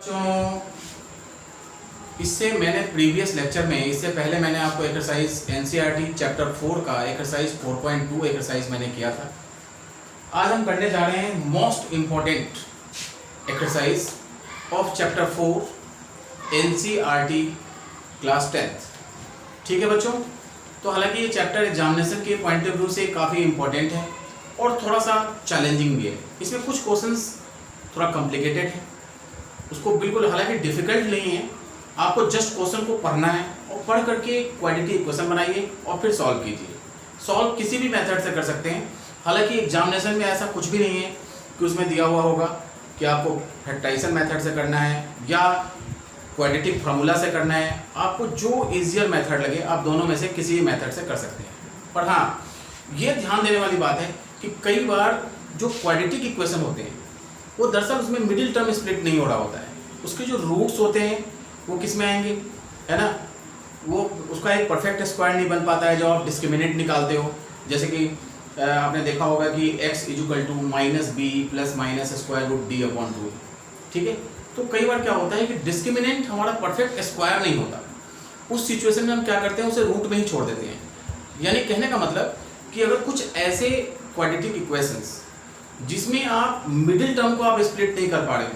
बच्चों, इससे मैंने प्रीवियस लेक्चर में इससे पहले मैंने आपको एक्सरसाइज एनसीईआरटी चैप्टर 4 का एक्सरसाइज 4.2 एक्सरसाइज मैंने किया था। आज हम करने जा रहे हैं most important exercise of chapter 4 NCERT class 10th। ठीक है बच्चों, तो हालांकि ये चैप्टर एग्जामिनेशन के पॉइंट ऑफ व्यू से काफ़ी इम्पोर्टेंट है और थोड़ा सा चैलेंजिंग भी है। इसमें कुछ क्वेश्चंस थोड़ा कॉम्प्लिकेटेड है, उसको बिल्कुल हालांकि डिफिकल्ट नहीं है, आपको जस्ट क्वेश्चन को पढ़ना है और पढ़ करके क्वाड्रेटिक इक्वेशन बनाइए और फिर सॉल्व कीजिए। सॉल्व किसी भी मेथड से कर सकते हैं। हालांकि एग्जामिनेशन में ऐसा कुछ भी नहीं है कि उसमें दिया हुआ होगा कि आपको फैक्टराइजेशन मेथड से करना है या क्वाड्रेटिक फार्मूला से करना है। आपको जो ईजियर मेथड लगे आप दोनों में से किसी भी मेथड से कर सकते हैं। पर हाँ, ये ध्यान देने वाली बात है कि कई बार जो क्वाड्रेटिक इक्वेशन होते हैं वो दरअसल उसमें मिडिल टर्म स्प्लिट नहीं हो रहा होता है। उसके जो रूट्स होते हैं वो किस में आएंगे, है ना, वो उसका एक परफेक्ट स्क्वायर नहीं बन पाता है जब आप डिस्क्रिमिनेंट निकालते हो। जैसे कि आपने देखा होगा कि x = -b ± square root d/2। ठीक है, तो कई बार क्या होता है कि डिस्क्रिमिनेंट हमारा परफेक्ट स्क्वायर नहीं होता। उस सिचुएशन में हम क्या करते हैं, उसे रूट में ही छोड़ देते हैं। यानी कहने का मतलब कि अगर कुछ ऐसे क्वाड्रेटिक इक्वेशंस जिसमें आप मिडिल टर्म को आप स्प्लिट नहीं कर पा रहे हो,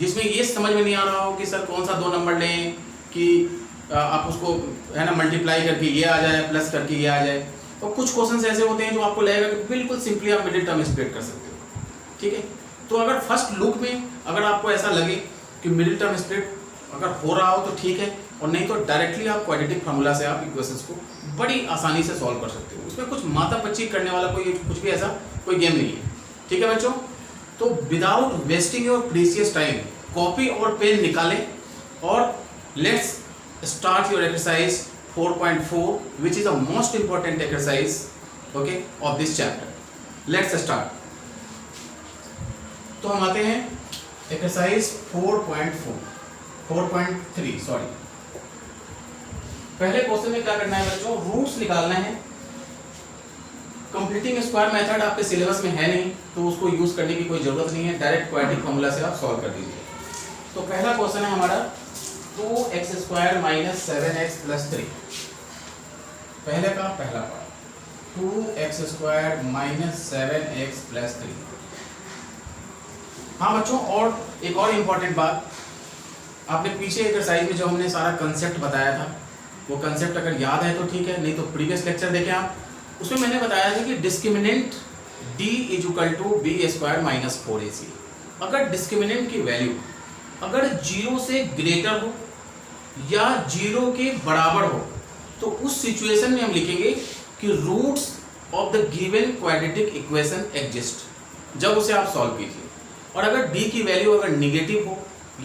जिसमें ये समझ में नहीं आ रहा हो कि सर कौन सा दो नंबर लें कि आप उसको, है ना, मल्टीप्लाई करके ये आ जाए प्लस करके ये आ जाए। और कुछ क्वेश्चंस ऐसे होते हैं जो आपको लगेगा कि बिल्कुल सिंपली आप मिडिल टर्म स्प्लिट कर सकते हो। ठीक है, तो अगर फर्स्ट लुक में अगर आपको ऐसा लगे कि मिडिल टर्म स्प्लिट अगर हो रहा हो तो ठीक है, और नहीं तो डायरेक्टली आप क्वाड्रेटिक फार्मूला से आप इक्वेशंस को बड़ी आसानी से सॉल्व कर सकते हो। उसमें कुछ माथा पच्ची करने वाला कुछ भी ऐसा कोई गेम नहीं है। ठीक है बच्चों, तो without wasting your precious time copy और पेन निकालें और let's start your exercise 4.4 which is a most important exercise okay of this chapter. Let's start. तो हम आते हैं एक्सरसाइज 4.3 सॉरी। पहले क्वेश्चन में क्या करना है बच्चों, रूट्स निकालना है। कंप्लीटिंग स्क्वायर मेथड आपके सिलेबस में है नहीं तो उसको यूज करने की कोई जरूरत नहीं है, डायरेक्ट क्वाड्रेटिक फार्मूला से आप सॉल्व कर दीजिए। तो पहला क्वेश्चन है हमारा 2x² - 7x + 3। पहले का पहला पार्ट 2x² - 7x + 3। हाँ बच्चों, और एक और इम्पॉर्टेंट बात, आपने पीछे एक्सरसाइज में जो हमने सारा कंसेप्ट बताया था वो कंसेप्ट अगर याद है तो ठीक है, नहीं तो प्रीवियस लेक्चर देखें आप। उसमें मैंने बताया था कि डिस्क्रिमिनेंट d = b² - 4ac। अगर डिस्क्रिमिनेंट की वैल्यू अगर 0 से ग्रेटर हो या 0 के बराबर हो तो उस सिचुएशन में हम लिखेंगे कि roots of the given quadratic equation exist, जब उसे आप सॉल्व कीजिए। और अगर d की वैल्यू अगर निगेटिव हो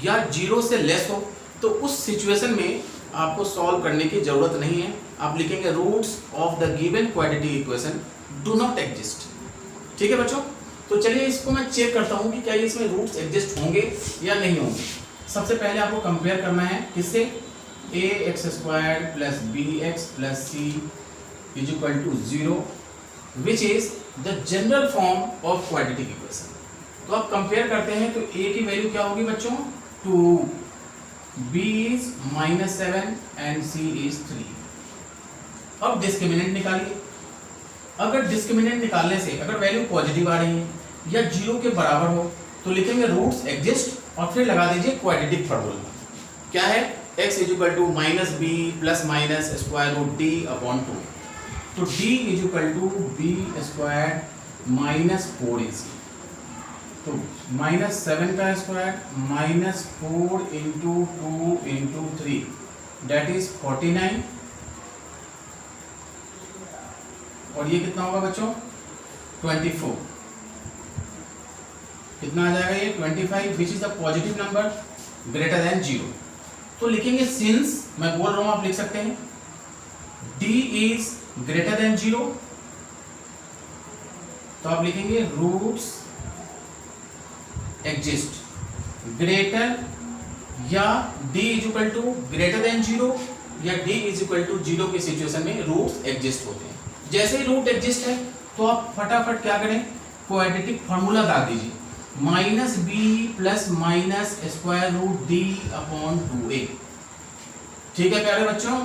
या 0 से लेस हो तो उस सिचुएशन में आपको सॉल्व करने की जरूरत नहीं है, आप लिखेंगे roots of the given quadratic equation do not exist. ठीक है बच्चों, तो चलिए इसको मैं चेक करता हूं कि क्या इसमें रूट्स एग्जिस्ट होंगे या नहीं होंगे। सबसे पहले आपको कंपेयर करना है किससे, ax² + bx + c = 0 which is the general form of quadratic equation. तो आप कंपेयर करते हैं तो a की वैल्यू क्या होगी बच्चों, 2, b is -7 and c is 3। अब डिस्क्रिमिनेंट निकालिए। अगर डिस्क्रिमिनेंट निकालने से अगर वैल्यू पॉजिटिव आ रही है या 0 के बराबर हो तो लिखेंगे रूट्स एग्जिस्ट और फिर लगा दीजिए क्वाड्रेटिक फार्मूला। क्या है, x = -b ± square root d/2। तो d = b² - 4ac। तो -7 का स्क्वायर -4 × 2 × 3 दैट इज 49। और ये कितना होगा बच्चों, 24। कितना आ जाएगा ये, 25 which is the positive number greater than 0। तो लिखेंगे सिंस, मैं बोल रहा हूं आप लिख सकते हैं, d इज ग्रेटर देन 0, तो आप लिखेंगे रूट्स एग्जिस्ट ग्रेटर या d = ग्रेटर देन 0 या d = 0 की सिचुएशन में रूट्स एग्जिस्ट होते हैं। जैसे ही रूट एग्जिस्ट है तो आप फटाफट क्या करें, क्वाड्रेटिक फार्मूला डाल दीजिए। Minus b plus minus square root d upon 2a। ठीक है प्यारे बच्चों,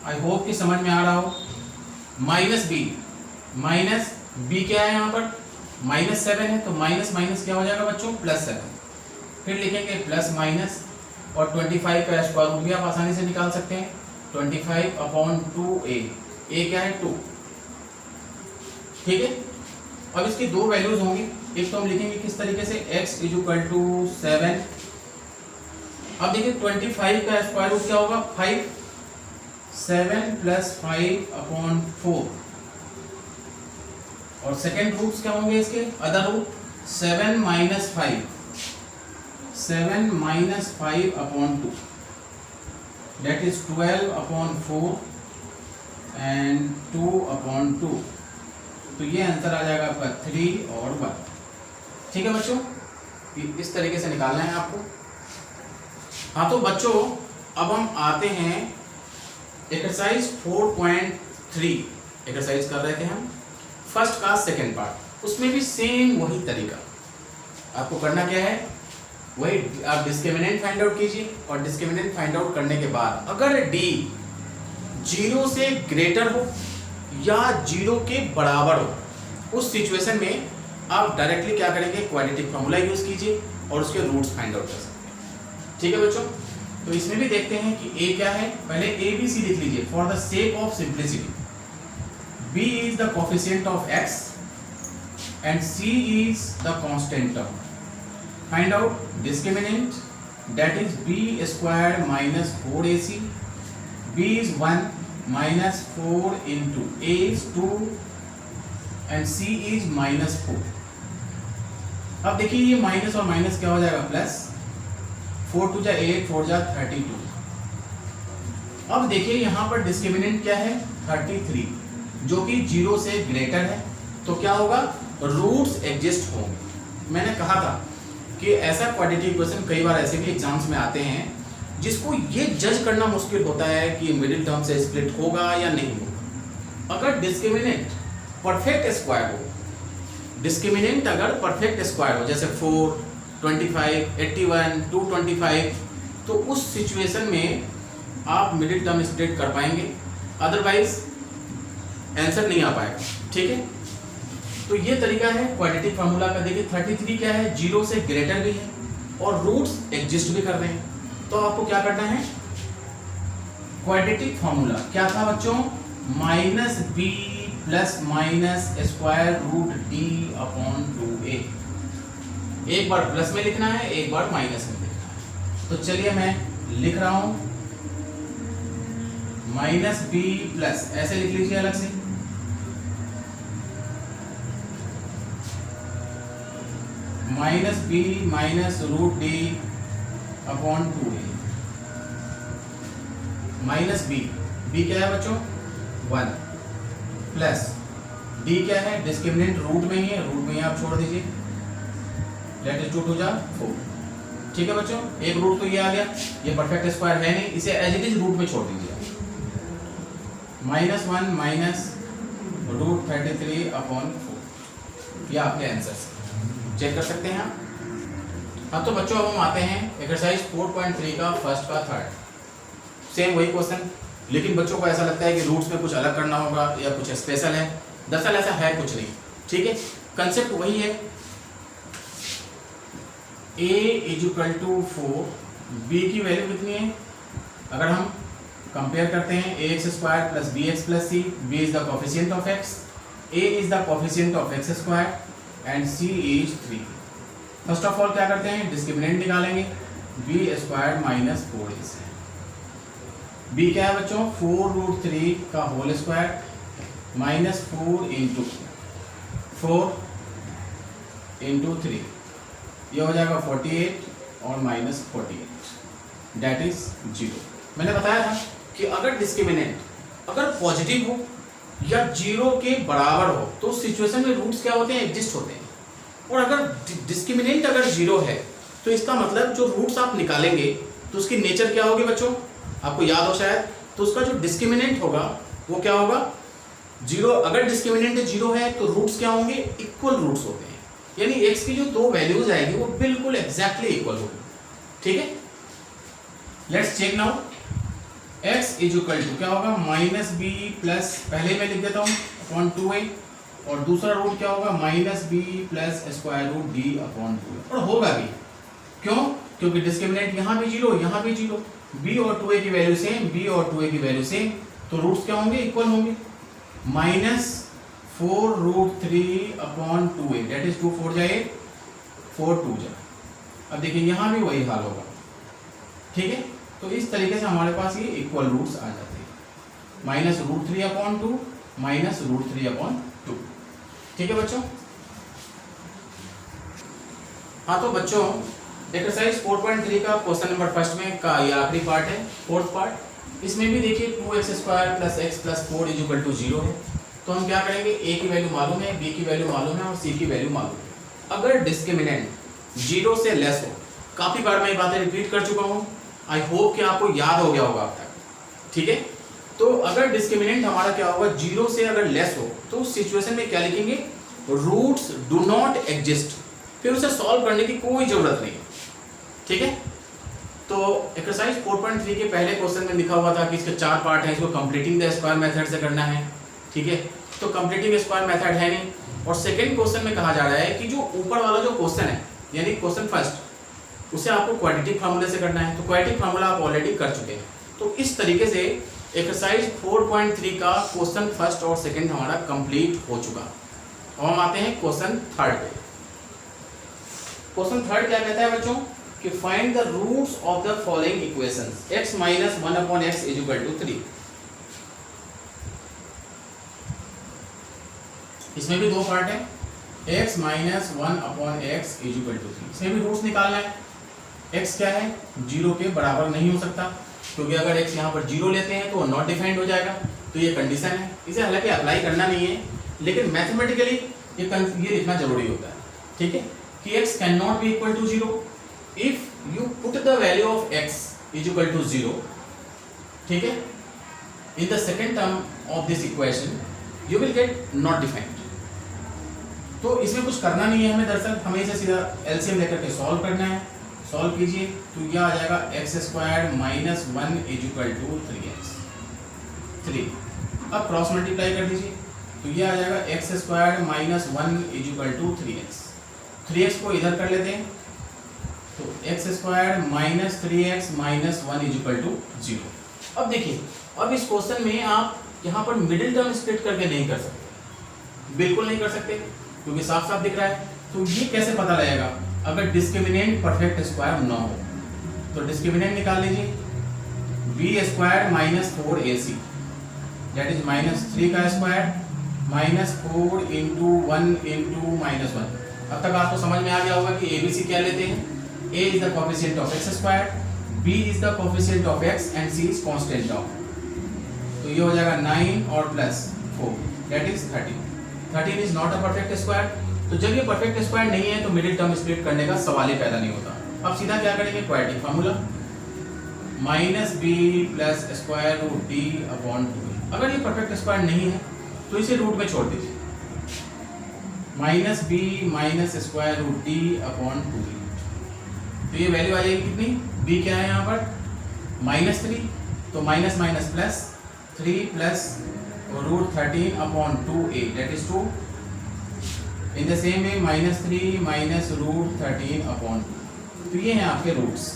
आई होप कि समझ में आ रहा हो। माइनस बी क्या है यहाँ पर, -7 है, तो माइनस माइनस क्या हो जाएगा बच्चों, +7। फिर लिखेंगे प्लस माइनस, और 25 का स्क्वायर रूट भी आप आसानी से निकाल सकते हैं, 25 अपॉन 2a। a क्या है 2। ठीक है, अब इसकी दो वैल्यूज होंगी। एक तो हम लिखेंगे किस तरीके से, x = 7। अब देखिए 25 का स्क्वायर रूट क्या होगा, 5। 7 + 5 अपॉन 4। और सेकेंड रूट्स क्या होंगे इसके, other root, 7 - 5, 7 - 5 upon 2, that is 12 upon 4 and 2 upon 2। तो ये आंसर आ जाएगा आपका 3 और 1। ठीक है बच्चों, इस तरीके से निकालना है आपको। हाँ तो बच्चों अब हम आते हैं एक्सरसाइज 4.3 एक्सरसाइज कर रहे थे हम, फर्स्ट का सेकेंड पार्ट। उसमें भी सेम वही तरीका आपको करना क्या है, वही आप डिस्क्रिमिनेंट फाइंड आउट कीजिए, और डिस्क्रिमिनेंट फाइंड आउट करने के बाद अगर d 0 से ग्रेटर हो या 0 के बराबर हो, उस सिचुएशन में आप डायरेक्टली क्या करेंगे, क्वाड्रेटिक फॉर्मूला यूज कीजिए और उसके रूट्स फाइंड आउट कर सकते हैं। ठीक है बच्चों, तो इसमें भी देखते हैं कि a क्या है। पहले a b c लिख लीजिए for the sake of simplicity. b is the coefficient of x and c is the constant term. Find out discriminant, that is b squared minus 4ac. b is 1 minus 4 into a is 2 and c is -4। अब देखिए ये minus और minus क्या हो जाएगा, plus. 4 × 2 = 8, 4 × 32। अब देखिए यहाँ पर डिस्क्रिमिनेंट क्या है, 33, जो कि 0 से ग्रेटर है। तो क्या होगा, रूट्स एग्जिस्ट होंगे। मैंने कहा था कि ऐसा क्वाड्रेटिक इक्वेशन कई बार ऐसे भी एग्जाम्स में आते हैं जिसको ये जज करना मुश्किल होता है कि मिडिल टर्म से स्प्लिट होगा या नहीं होगा। अगर डिस्क्रिमिनेंट परफेक्ट स्क्वायर हो, डिस्क्रिमिनेंट अगर परफेक्ट स्क्वायर हो, जैसे 4, 25, 81, 225, तो उस सिचुएशन में आप मिडिल टर्म स्प्लिट कर पाएंगे, अदरवाइज आंसर नहीं आ पाएगा। ठीक है, तो ये तरीका है क्वाड्रेटिक फार्मूला का। देखिए 33 क्या है, 0 से ग्रेटर भी है और रूट्स एग्जिस्ट भी कर रहे हैं। तो आपको क्या करना है, क्वाड्रेटिक फार्मूला क्या था बच्चों, -b plus minus square root d upon 2a। एक बार प्लस में लिखना है, एक बार माइनस में लिखना है। तो चलिए मैं लिख रहा हूं, -b प्लस, ऐसे लिख लीजिए अलग से, -b minus root d upon 2a। b क्या है बच्चों, 1, प्लस d क्या है, डिस्क्रिमिनेंट रूट में ही है, रूट में ही आप छोड़ दीजिए, लेट इज 2 × 2 = 4। ठीक है बच्चों, एक रूट तो ये आ गया, ये परफेक्ट स्क्वायर है नहीं, इसे एज इट इज रूट में छोड़ दीजिए। -1 माइनस रूट 33 अपॉन 4, ये आपके आंसर चेक कर सकते हैं आप। अब तो बच्चों अब हम आते हैं एक्सरसाइज 4.3 का फर्स्ट का थर्ड। सेम वही क्वेश्चन, लेकिन बच्चों को ऐसा लगता है कि रूट्स में कुछ अलग करना होगा या कुछ स्पेशल है। दरअसल ऐसा है कुछ नहीं। ठीक है, कंसेप्ट वही है, a = 4, b की वैल्यू कितनी है, अगर हम कंपेयर करते हैं ax² + bx + c, b is the coefficient of x, a is the coefficient of x² and c is 3। First of all क्या करते हैं, डिस्क्रिमिनेंट निकालेंगे, b² - 4ac। b क्या है बच्चों, 4√3 का होल स्क्वायर -4 × 4 × 3, ये हो जाएगा 48 और -48, दैट इज 0। मैंने बताया था कि अगर डिस्क्रिमिनेंट अगर पॉजिटिव हो या 0 के बराबर हो तो उस सिचुएशन में रूट्स क्या होते हैं, एग्जिस्ट होते हैं। और अगर डिस्क्रिमिनेंट अगर 0 है तो इसका मतलब जो रूट्स आप निकालेंगे तो उसकी नेचर क्या होगी बच्चों, आपको याद हो शायद, तो उसका जो डिस्क्रिमिनेंट होगा वो क्या होगा, 0। अगर डिस्क्रिमिनेंट 0 है तो रूट्स क्या होंगे, इक्वल रूट्स होते हैं। यानी x की जो दो वैल्यूज आएगी वो बिल्कुल एग्जैक्टली इक्वल होगी। ठीक है, let's check now. x is equal to क्या होगा, माइनस बी प्लस, पहले मैं लिख देता हूँ अपॉन 2a, और दूसरा रूट क्या होगा, minus b plus square root d upon 2a, और होगा भी। क्यों? क्योंकि डिस्क्रिमिनेंट यहाँ भी जीरो, यहाँ भी जीरो, b और 2a की वैल्यू सेम, b और 2a की वैल्यू सेम, तो रूट्स क्या होंगे, इक्वल होंगे। Minus 4 root 3 upon 2a, that is 2 4 जाए 4 2 जाए। अब देखिए यहाँ भी वही हाल होगा। ठीक है, तो इस तरीके से हमारे पास ये इक्वल रूट्स आ जाते हैं, minus root 3 upon 2 minus root 3 upon 2। ठीक है बच्चों। हाँ तो बच्चों एक्सरसाइज 4.3 का क्वेश्चन नंबर फर्स्ट में का ये आखिरी पार्ट है, फोर्थ पार्ट। इसमें भी देखिए 2x square plus x plus 4 is equal to 0 है। तो हम क्या करेंगे, a की वैल्यू मालूम है, b की वैल्यू मालूम है और c की वैल्यू मालूम है। अगर डिस्क्रिमिनेंट 0 से लेस हो, काफ़ी बार मैं ये बातें रिपीट कर चुका हूँ, आई होप कि आपको याद हो गया होगा अब तक। ठीक है, तो अगर डिस्क्रिमिनेंट हमारा क्या होगा, 0 से अगर लेस हो, तो उस सिचुएशन में क्या लिखेंगे, रूट्स डू नॉट एग्जिस्ट, फिर उसे सॉल्व करने की कोई जरूरत नहीं है। ठीक है, तो एक्सरसाइज 4.3 के पहले क्वेश्चन में लिखा हुआ था कि इसके 4 पार्ट हैं, इसको कंप्लीटिंग द स्क्वायर मेथड से करना है। ठीक है, तो कंप्लीटिंग स्क्वायर मेथड है नहीं, और सेकंड क्वेश्चन में कहा जा रहा है कि जो ऊपर वाला जो क्वेश्चन है, यानी क्वेश्चन फर्स्ट, उसे आपको क्वाड्रेटिक फार्मूले से करना है। तो क्वाड्रेटिक फार्मूला आप ऑलरेडी कर चुके हैं। तो इस तरीके से एक्सरसाइज 4.3 का क्वेश्चन फर्स्ट और सेकंड हमारा कंप्लीट हो चुका। अब हम आते हैं क्वेश्चन थर्ड पे। क्वेश्चन थर्ड क्या कहता है बच्चों, कि find the roots of the following equations, x minus 1 upon x is equal to 3। इसमें भी दो पार्ट है, x minus 1 upon x is equal to 3। इसमें भी रूट्स निकालना है। x क्या है, 0 के बराबर नहीं हो सकता, क्योंकि अगर x यहाँ पर 0 लेते हैं तो नॉट डिफाइंड हो जाएगा। तो ये कंडीशन है, इसे हालांकि अप्लाई करना नहीं है, लेकिन मैथमेटिकली ये लिखना जरूरी होता है। ठीक है, कि x can not be equal to 0 if you put the value of x is equal to 0, ठीक है, in the second term of this equation you will get not defined। तो इसमें कुछ करना नहीं है हमें, दरअसल हमें इसे सीधा एलसीएम लेकर के सॉल्व करना है। सॉल्व कीजिए तो यह आ जाएगा x square minus 1 is equal to 3x 3। अब क्रॉस मल्टीप्लाई कर दीजिए तो यह आ जाएगा x square minus 1 is equal to 3x को इधर कर लेते हैं, तो x square minus 3x minus 1 is equal to 0। अब देखिए, अब इस क्वेश्चन में आप यहाँ पर मिडिल टर्म स्प्लिट करके नहीं कर सकते, बिल्कुल नहीं कर सकते, क्योंकि साफ साफ दिख रहा है। तो ये कैसे पता लगेगा, अगर डिस्क्रिमिनेंट परफेक्ट स्क्वायर ना हो। तो डिस्क्रिमिनेंट निकाल लीजिए, b square minus 4ac that is minus 3 का square minus 4 into 1 into minus 1। अब तक आपको समझ में आ गया होगा कि ABC क्या लेते हैं, A is the coefficient of x square, B is the coefficient of x and C is constant of। तो ये हो जाएगा 9 और plus 4 that is 13। 13 is not a perfect square। तो जब ये perfect square नहीं है तो मिडिल टर्म स्प्लिट करने का सवाल ही पैदा नहीं होता। अब सीधा क्या करेंगे, quadratic formula minus b plus square root d upon 2। अगर ये परफेक्ट स्क्वायर नहीं है तो इसे रूट में छोड़ दीजिए, minus b minus square root d upon 2। तो ये वैल्यू आ जाएगी कितनी, b क्या है यहाँ पर माइनस 3, तो minus minus plus 3 plus root 13 upon 2a that is 2। In the same way minus 3 minus root 13 upon 2। तो ये हैं आपके रूट्स।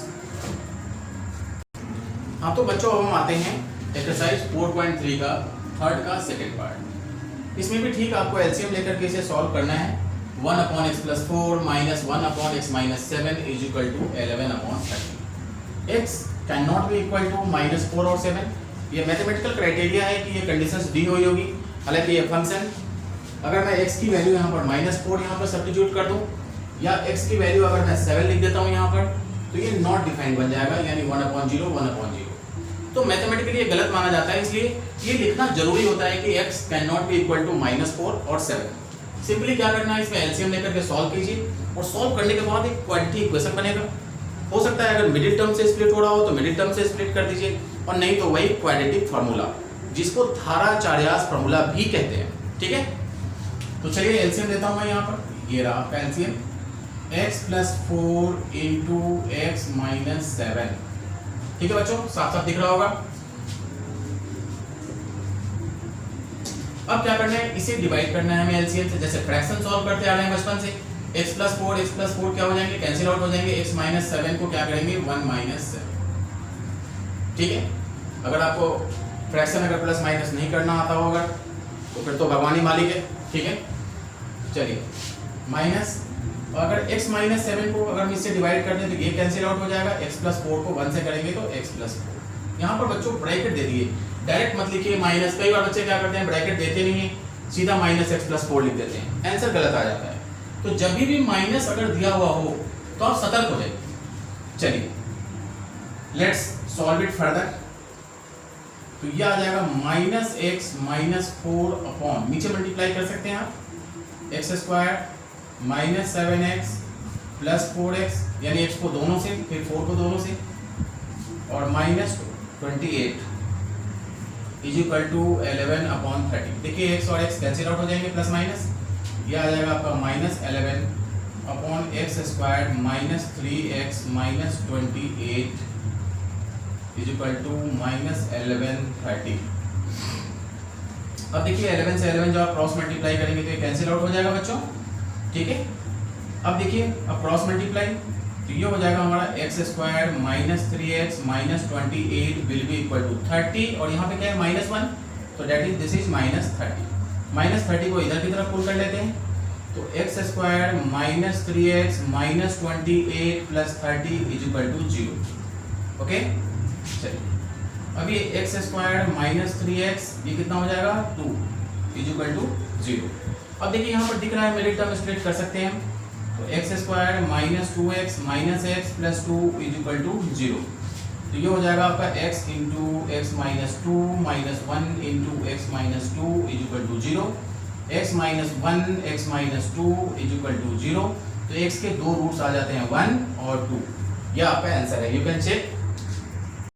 हाँ तो बच्चों अब हम आते हैं एक्सरसाइज 4.3 का थर्ड का सेकेंड पार्ट। इसमें भी ठीक आपको एलसीएम लेकर के इसे सॉल्व करना है। 1 upon x plus 4 minus 1 upon x minus 7 is equal to 11 upon 30। X can not be equal to minus 4 और 7। ये मैथमेटिकल क्राइटेरिया है कि ये कंडीशंस दी हुई होगी। हालांकि ये फंक्शन, अगर मैं x की वैल्यू यहाँ पर माइनस 4 यहाँ पर सब्स्टिट्यूट कर दूँ, या x की वैल्यू अगर मैं 7 लिख देता हूँ यहाँ पर, तो ये नॉट डिफाइंड बन जाएगा, यानी 1/0 1/0। तो मैथमेटिकली ये गलत माना जाता है, इसलिए ये लिखना जरूरी होता है कि x can not be equal to minus 4 और 7। सिंपली क्या करना है, इसमें एलसीएम लेकर के सॉल्व कीजिए और सॉल्व करने के बाद एक क्वाड्रेटिक इक्वेशन बनेगा। हो सकता है अगर मिडिल टर्म से स्प्लिट हो रहा हो तो मिडिल टर्म से स्प्लिट कर दीजिए, और नहीं तो वही क्वाड्रेटिक फार्मूला जिसको धाराचार्यास फार्मूला भी कहते हैं। ठीक है, तो चलिए एलसीएम देता हूँ मैं यहाँ पर। ये रहा आपका LCM, x plus 4 into x minus 7। ठीक है बच्चों, साफ साफ दिख रहा होगा। अब क्या करना है, इसे डिवाइड करना है हमें एलसीएम से। जैसे फ्रैक्शन सॉल्व करते आ रहे हैं बचपन से, x प्लस 4 क्या हो जाएंगे, कैंसिल आउट हो जाएंगे। x माइनस 7 को क्या करेंगे, 1 माइनस 7। ठीक है, अगर आपको फ्रैक्शन अगर प्लस माइनस नहीं करना आता होगा तो फिर तो भगवान ही मालिक है। ठीक है, चलिए माइनस, अगर x माइनस 7 को अगर हम इससे डिवाइड करते हैं तो ये कैंसिल आउट हो जाएगा। x प्लस 4 को 1 से करेंगे तो x प्लस 4। यहाँ पर बच्चों ब्रैकेट दे दिए, डायरेक्ट मत लिखिए माइनस। कई बार बच्चे क्या करते हैं, ब्रैकेट देते नहीं है, सीधा माइनस x प्लस 4 लिख देते हैं, आंसर गलत आ जाता है। तो जब भी माइनस अगर दिया हुआ हो तो आप सतर्क हो जाइए। चलिए लेट्स सॉल्व इट फर्दर। तो ये आ जाएगा माइनस एक्स माइनस 4 अपॉन, नीचे मल्टीप्लाई कर सकते हैं आप, x square minus 7x plus 4x, यानी x को दोनों से फिर 4 को दोनों से, और minus 28 is equal to 11 upon 30। देखिए x और x कैंसिल आउट हो जाएंगे, प्लस माइनस, यह आ जाएगा आपका minus 11 upon x square minus 3x minus 28 is equal to minus 11 30। अब देखिए 11 से 11 जो आप क्रॉस मल्टीप्लाई करेंगे तो ये कैंसिल आउट हो जाएगा बच्चों। ठीक है, अब देखिए अब क्रॉस मल्टीप्लाई तो ये हो जाएगा हमारा x square minus 3x minus 28 will be equal to 30, और यहाँ पे क्या है माइनस 1, तो that is this is minus 30। Minus 30 को इधर की तरफ पुल कर लेते हैं, तो x square minus 3x minus 28 plus 30 is equal to 0। Okay, चलिए अब ये एक्स स्क्वायर माइनस 3x ये कितना हो जाएगा 2 इज इक्वल टू 0। अब देखिए यहाँ पर दिख रहा है, मेरी टर्म स्प्लिट कर सकते हैं हम, तो x square minus 2x minus x plus 2 is equal to 0। तो ये हो जाएगा आपका x into x minus 2 minus 1 into x minus 2 is equal to 0, x minus 1 x minus 2 is equal to 0। तो x के दो रूट्स आ जाते हैं 1 और 2। यह आपका आंसर है, यू कैन चेक।